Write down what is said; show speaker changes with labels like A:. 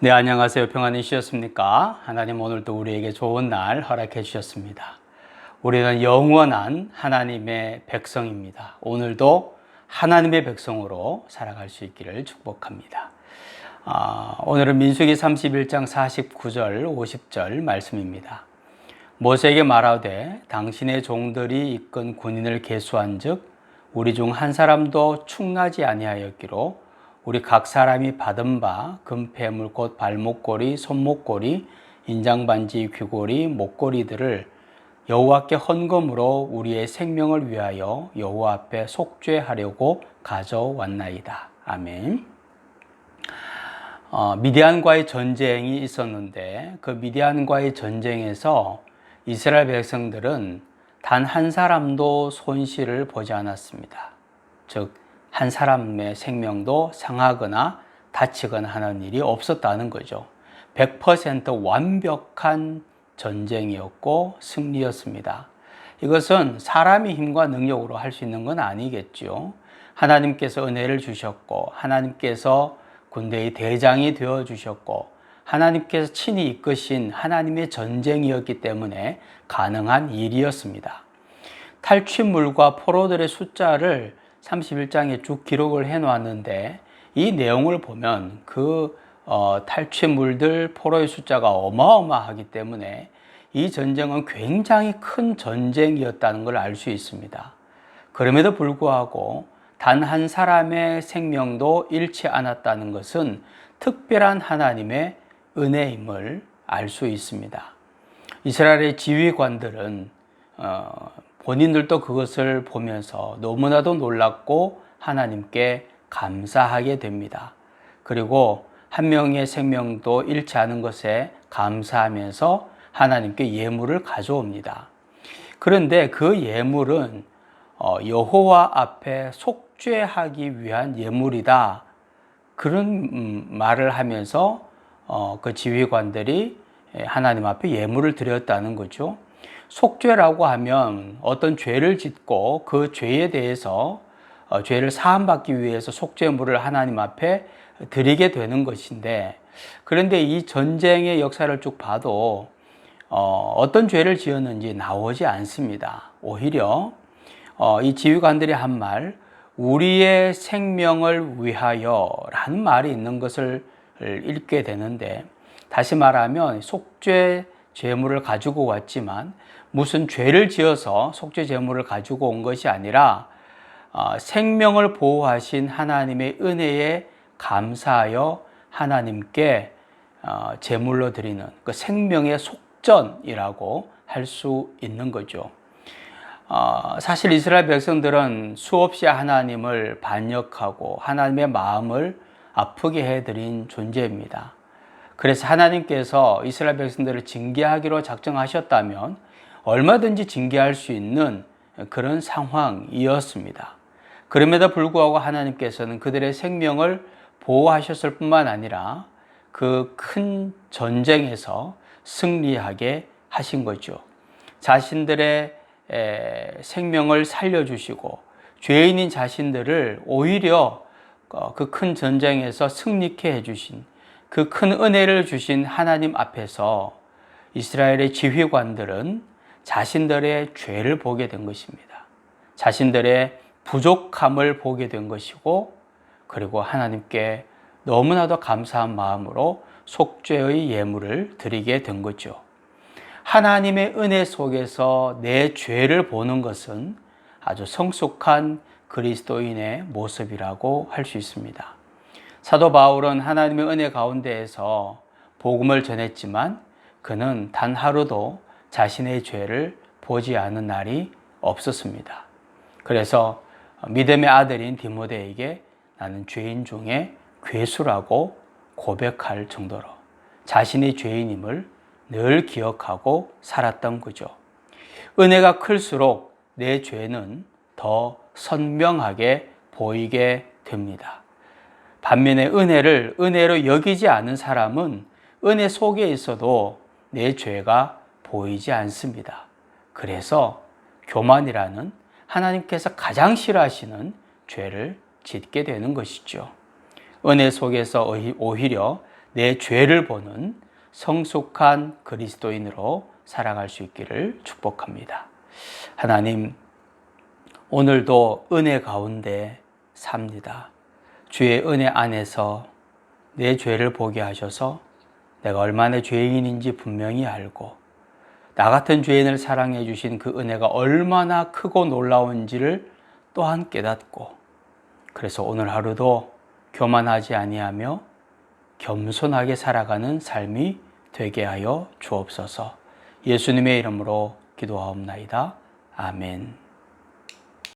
A: 네, 안녕하세요. 평안이셨습니까? 하나님 오늘도 우리에게 좋은 날 허락해 주셨습니다. 우리는 영원한 하나님의 백성입니다. 오늘도 하나님의 백성으로 살아갈 수 있기를 축복합니다. 오늘은 민수기 31장 49절, 50절 말씀입니다. 모세에게 말하되 당신의 종들이 이끈 군인을 계수한즉 우리 중 한 사람도 충나지 아니하였기로 우리 각 사람이 받은 바 금폐물 곧 발목걸이, 손목걸이, 인장반지, 귀걸이, 목걸이들을 여호와께 헌금으로 우리의 생명을 위하여 여호와 앞에 속죄하려고 가져왔나이다. 아멘. 미디안과의 전쟁이 있었는데 그 미디안과의 전쟁에서 이스라엘 백성들은 단 한 사람도 손실을 보지 않았습니다. 즉, 한 사람의 생명도 상하거나 다치거나 하는 일이 없었다는 거죠. 100% 완벽한 전쟁이었고 승리였습니다. 이것은 사람의 힘과 능력으로 할 수 있는 건 아니겠죠. 하나님께서 은혜를 주셨고 하나님께서 군대의 대장이 되어 주셨고 하나님께서 친히 이끄신 하나님의 전쟁이었기 때문에 가능한 일이었습니다. 탈취물과 포로들의 숫자를 31장에 쭉 기록을 해 놓았는데 이 내용을 보면 탈취물들, 포로의 숫자가 어마어마하기 때문에 이 전쟁은 굉장히 큰 전쟁이었다는 걸 알 수 있습니다. 그럼에도 불구하고 단 한 사람의 생명도 잃지 않았다는 것은 특별한 하나님의 은혜임을 알 수 있습니다. 이스라엘의 지휘관들은 본인들도 그것을 보면서 너무나도 놀랍고 하나님께 감사하게 됩니다. 그리고 한 명의 생명도 잃지 않은 것에 감사하면서 하나님께 예물을 가져옵니다. 그런데 그 예물은 여호와 앞에 속죄하기 위한 예물이다. 그런 말을 하면서 그 지휘관들이 하나님 앞에 예물을 드렸다는 거죠. 속죄라고 하면 어떤 죄를 짓고 그 죄에 대해서 죄를 사함받기 위해서 속죄물을 하나님 앞에 드리게 되는 것인데, 그런데 이 전쟁의 역사를 쭉 봐도 어떤 죄를 지었는지 나오지 않습니다. 오히려 이 지휘관들이 한 말, 우리의 생명을 위하여 라는 말이 있는 것을 읽게 되는데, 다시 말하면 속죄 제물을 가지고 왔지만 무슨 죄를 지어서 속죄 제물을 가지고 온 것이 아니라 생명을 보호하신 하나님의 은혜에 감사하여 하나님께 제물로 드리는 그 생명의 속전이라고 할 수 있는 거죠. 사실 이스라엘 백성들은 수없이 하나님을 반역하고 하나님의 마음을 아프게 해드린 존재입니다. 그래서 하나님께서 이스라엘 백성들을 징계하기로 작정하셨다면 얼마든지 징계할 수 있는 그런 상황이었습니다. 그럼에도 불구하고 하나님께서는 그들의 생명을 보호하셨을 뿐만 아니라 그 큰 전쟁에서 승리하게 하신 거죠. 자신들의 생명을 살려주시고 죄인인 자신들을 오히려 그 큰 전쟁에서 승리케 해주신 그 큰 은혜를 주신 하나님 앞에서 이스라엘의 지휘관들은 자신들의 죄를 보게 된 것입니다. 자신들의 부족함을 보게 된 것이고, 그리고 하나님께 너무나도 감사한 마음으로 속죄의 예물을 드리게 된 거죠. 하나님의 은혜 속에서 내 죄를 보는 것은 아주 성숙한 그리스도인의 모습이라고 할 수 있습니다. 사도 바울은 하나님의 은혜 가운데에서 복음을 전했지만 그는 단 하루도 자신의 죄를 보지 않은 날이 없었습니다. 그래서 믿음의 아들인 디모데에게 나는 죄인 중에 괴수라고 고백할 정도로 자신의 죄인임을 늘 기억하고 살았던 거죠. 은혜가 클수록 내 죄는 더 선명하게 보이게 됩니다. 반면에 은혜를 은혜로 여기지 않은 사람은 은혜 속에 있어도 내 죄가 보이지 않습니다. 그래서 교만이라는 하나님께서 가장 싫어하시는 죄를 짓게 되는 것이죠. 은혜 속에서 오히려 내 죄를 보는 성숙한 그리스도인으로 살아갈 수 있기를 축복합니다. 하나님, 오늘도 은혜 가운데 삽니다. 주의 은혜 안에서 내 죄를 보게 하셔서 내가 얼마나 죄인인지 분명히 알고 나 같은 죄인을 사랑해 주신 그 은혜가 얼마나 크고 놀라운지를 또한 깨닫고 그래서 오늘 하루도 교만하지 아니하며 겸손하게 살아가는 삶이 되게 하여 주옵소서. 예수님의 이름으로 기도하옵나이다. 아멘.